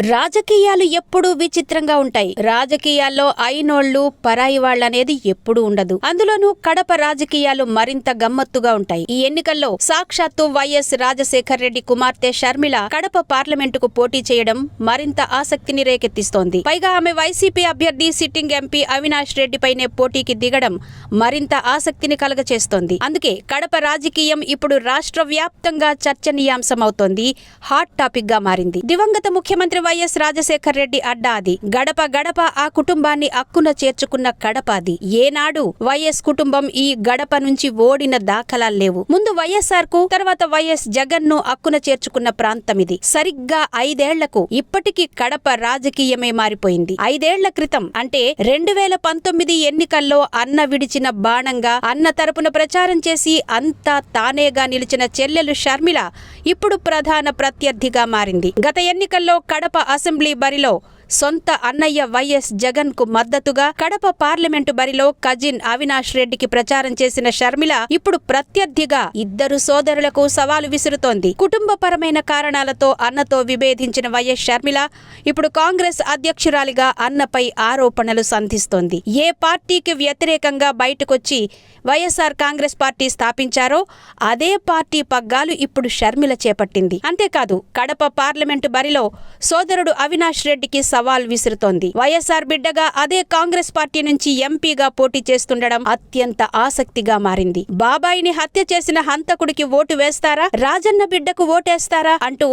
రాజకీయాలు ఎప్పుడూ విచిత్రంగా ఉంటాయి. రాజకీయాల్లో అయినోళ్లు పరాయి వాళ్ళనేది ఎప్పుడూ ఉండదు. అందులోనూ కడప రాజకీయాలు మరింత గమ్మత్తుగా ఉంటాయి. ఈ ఎన్నికల్లో సాక్షాత్తు వైఎస్ రాజశేఖర్ రెడ్డి కుమార్తె షర్మిల కడప పార్లమెంటుకు పోటీ చేయడం మరింత ఆసక్తిని రేకెత్తిస్తోంది. పైగా ఆమె వైసీపీ అభ్యర్థి సిట్టింగ్ ఎంపీ అవినాష్ రెడ్డిపైనే పోటీకి దిగడం మరింత ఆసక్తిని కలగచేస్తోంది. అందుకే కడప రాజకీయం ఇప్పుడు రాష్ట్ర వ్యాప్తంగా చర్చనీయాంశమవుతోంది. హాట్ టాపిక్ గా మారింది. దివంగత ముఖ్యమంత్రి వైఎస్ రాజశేఖర్ రెడ్డి అడ్డా అది. గడప గడప ఆ కుటుంబాన్ని అక్కున చేర్చుకున్న కడప అది. ఏనాడు వైఎస్ కుటుంబం ఈ గడప నుంచి ఓడిన దాఖలాలు లేవు. ముందు వైఎస్ఆర్ కు, తర్వాత వైఎస్ జగన్ ను అక్కున చేర్చుకున్న ప్రాంతం ఇది. సరిగ్గా 5 ఏళ్లకు ఇప్పటికీ కడప రాజకీయమే మారిపోయింది. 5 ఏళ్ల క్రితం అంటే 2019 ఎన్నికల్లో అన్న విడిచిన బాణంగా అన్న తరపున ప్రచారం చేసి అంతా తానేగా నిలిచిన చెల్లెలు షర్మిల ఇప్పుడు ప్రధాన ప్రత్యర్థిగా మారింది. గత ఎన్నికల్లో కడప అసెంబ్లీ బరిలో సొంత అన్నయ్య వైఎస్ జగన్ కు మద్దతుగా, కడప పార్లమెంటు బరిలో కజిన్ అవినాష్ రెడ్డికి ప్రచారం చేసిన షర్మిల ఇప్పుడు ప్రత్యర్థిగా ఇద్దరు సోదరులకు సవాలు విసురుతోంది. కుటుంబపరమైన కారణాలతో అన్నతో విభేదించిన వైఎస్ షర్మిల ఇప్పుడు కాంగ్రెస్ అధ్యక్షురాలిగా అన్నపై ఆరోపణలు సంధిస్తోంది. ఏ పార్టీకి వ్యతిరేకంగా బయటకొచ్చి వైఎస్ఆర్ కాంగ్రెస్ పార్టీ స్థాపించారో అదే పార్టీ పగ్గాలు ఇప్పుడు షర్మిల చేపట్టింది. అంతేకాదు కడప పార్లమెంటు బరిలో సోదరుడు అవినాష్ రెడ్డికి సవాల్ విసురుతోంది. వైఎస్ఆర్ బిడ్డగా అదే కాంగ్రెస్ పార్టీ నుంచి ఎంపీగా పోటీ చేస్తుండడం అత్యంత ఆసక్తిగా మారింది. బాబాయిని హత్య చేసిన హంతకుడికి ఓటు వేస్తారా, రాజన్న బిడ్డకు ఓటేస్తారా అంటూ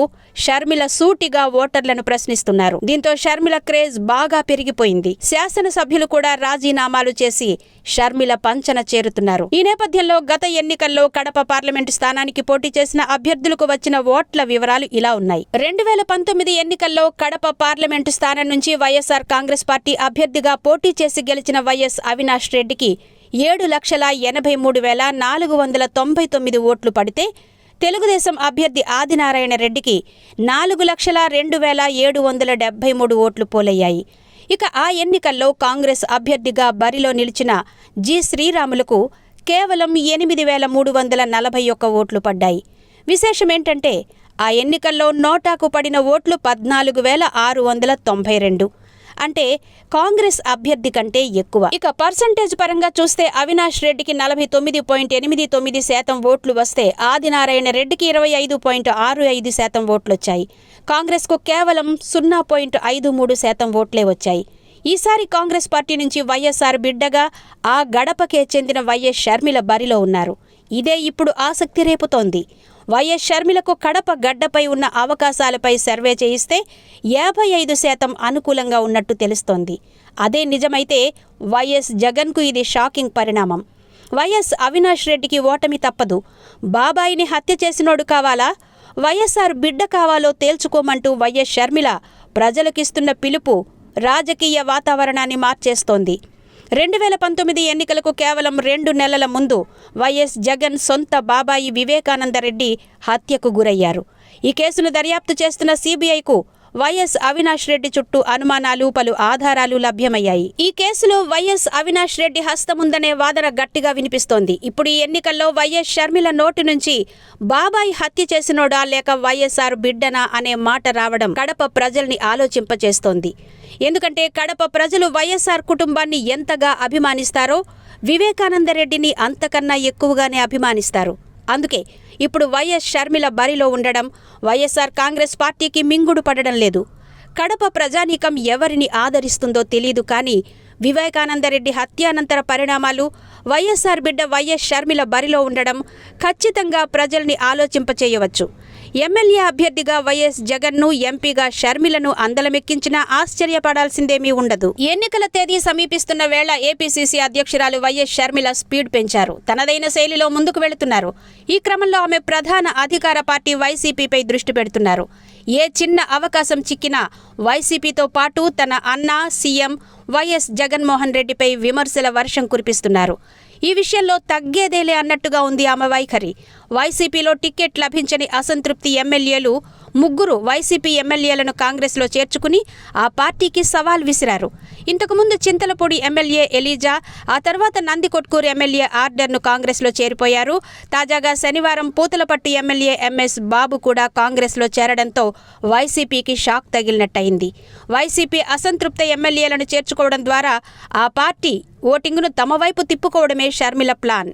షర్మిల సూటిగా ఓటర్లను ప్రశ్నిస్తున్నారు. దీంతో షర్మిల క్రేజ్ బాగా పెరిగిపోయింది. శాసనసభ్యులు కూడా రాజీనామాలు చేసి షర్మిల పంచన చేరుతున్నారు. ఈ నేపథ్యంలో గత ఎన్నికల్లో కడప పార్లమెంటు స్థానానికి పోటీ చేసిన అభ్యర్థులకు వచ్చిన ఓట్ల వివరాలు ఇలా ఉన్నాయి. 2019 ఎన్నికల్లో కడప పార్లమెంటు స్థానం నుంచి వైఎస్ఆర్ కాంగ్రెస్ పార్టీ అభ్యర్థిగా పోటీ చేసి గెలిచిన వైఎస్ అవినాష్ రెడ్డికి 7,83,499 ఓట్లు పడితే, తెలుగుదేశం అభ్యర్థి ఆదినారాయణ రెడ్డికి 4,02,773 ఓట్లు పోలయ్యాయి. ఇక ఆ ఎన్నికల్లో కాంగ్రెస్ అభ్యర్థిగా బరిలో నిలిచిన జి శ్రీరాములకు కేవలం 8,341 ఓట్లు పడ్డాయి. విశేషమేంటంటే ఆ ఎన్నికల్లో నోటాకు పడిన ఓట్లు 14,692. అంటే కాంగ్రెస్ అభ్యర్థి కంటే ఎక్కువ. ఇక పర్సంటేజ్ పరంగా చూస్తే అవినాష్ రెడ్డికి 49.89% ఓట్లు వస్తే ఆదినారాయణ రెడ్డికి 25.65% ఓట్లొచ్చాయి. కాంగ్రెస్కు కేవలం 0.53% ఓట్లే వచ్చాయి. ఈసారి కాంగ్రెస్ పార్టీ నుంచి వైఎస్ఆర్ బిడ్డగా ఆ గడపకే చెందిన వైఎస్ షర్మిల బరిలో ఉన్నారు. ఇదే ఇప్పుడు ఆసక్తి రేపుతోంది. వైఎస్ షర్మిలకు కడప గడ్డపై ఉన్న అవకాశాలపై సర్వే చేయిస్తే 55% అనుకూలంగా ఉన్నట్టు తెలుస్తోంది. అదే నిజమైతే వైఎస్ జగన్కు ఇది షాకింగ్ పరిణామం. వైఎస్ అవినాష్ రెడ్డికి ఓటమి తప్పదు. బాబాయిని హత్య చేసినోడు కావాలా, వైఎస్ఆర్ బిడ్డ కావాలో తేల్చుకోమంటూ వైఎస్ షర్మిల ప్రజలకిస్తున్న పిలుపు రాజకీయ వాతావరణాన్ని మార్చేస్తోంది. 2019 ఎన్నికలకు కేవలం 2 నెలల ముందు వైఎస్ జగన్ సొంత బాబాయి వివేకానందరెడ్డి హత్యకు గురయ్యారు. ఈ కేసును దర్యాప్తు చేస్తున్న సిబిఐకు వైఎస్ అవినాష్ రెడ్డి చుట్టూ అనుమానాలు, పలు ఆధారాలు లభ్యమయ్యాయి. ఈ కేసులో వైఎస్ అవినాష్ రెడ్డి హస్తముందనే వాదన గట్టిగా వినిపిస్తోంది. ఇప్పుడు ఈ ఎన్నికల్లో వైఎస్ షర్మిల నోటి నుంచి బాబాయి హత్య చేసినోడా లేక వైఎస్ఆర్ బిడ్డనా అనే మాట రావడం కడప ప్రజల్ని ఆలోచింపచేస్తోంది. ఎందుకంటే కడప ప్రజలు వైఎస్ఆర్ కుటుంబాన్ని ఎంతగా అభిమానిస్తారో వివేకానందరెడ్డిని అంతకన్నా ఎక్కువగానే అభిమానిస్తారు. అందుకే ఇప్పుడు వైఎస్ షర్మిల బరిలో ఉండడం వైఎస్ఆర్ కాంగ్రెస్ పార్టీకి మింగుడు పడడం లేదు. కడప ప్రజానీకం ఎవరిని ఆదరిస్తుందో తెలియదు, కానీ వివేకానందరెడ్డి హత్యానంతర పరిణామాలు, వైఎస్ఆర్ బిడ్డ వైఎస్ షర్మిల బరిలో ఉండడం ఖచ్చితంగా ప్రజల్ని ఆలోచింపచేయవచ్చు. ఎమ్మెల్యే అభ్యర్థిగా వైఎస్ జగన్ను, ఎంపీగా షర్మిలను అందలమెక్కించినా ఆశ్చర్యపడాల్సిందేమీ ఉండదు. ఎన్నికల తేదీ సమీపిస్తున్న వేళ ఏపీసీసీ అధ్యక్షురాలు వైఎస్ షర్మిల స్పీడ్ పెంచారు. తనదైన శైలిలో ముందుకు వెళుతున్నారు. ఈ క్రమంలో ఆమె ప్రధాన అధికార పార్టీ వైసీపీపై దృష్టి పెడుతున్నారు. ఏ చిన్న అవకాశం చిక్కినా వైసీపీతో పాటు తన అన్న సీఎం వైఎస్ జగన్మోహన్ రెడ్డిపై విమర్శల వర్షం కురిపిస్తున్నారు. ఈ విషయంలో తగ్గేదేలే అన్నట్టుగా ఉంది ఆమె వైఖరి. వైసీపీలో టికెట్ లభించని అసంతృప్తి ఎమ్మెల్యేలు ముగ్గురు వైసీపీ ఎమ్మెల్యేలను కాంగ్రెస్లో చేర్చుకుని ఆ పార్టీకి సవాల్ విసిరారు. ఇంతకుముందు చింతలపూడి ఎమ్మెల్యే ఎలీజా, ఆ తర్వాత నందికొట్కూరు ఎమ్మెల్యే ఆర్డర్ను కాంగ్రెస్లో చేరిపోయారు. తాజాగా శనివారం పూతలపట్టు ఎమ్మెల్యే ఎంఎస్ బాబు కూడా కాంగ్రెస్లో చేరడంతో వైసీపీకి షాక్ తగిలినట్టయింది. వైసీపీ అసంతృప్త ఎమ్మెల్యేలను చేర్చుకోవడం ద్వారా ఆ పార్టీ ఓటింగును తమ వైపు తిప్పుకోవడమే షర్మిల ప్లాన్.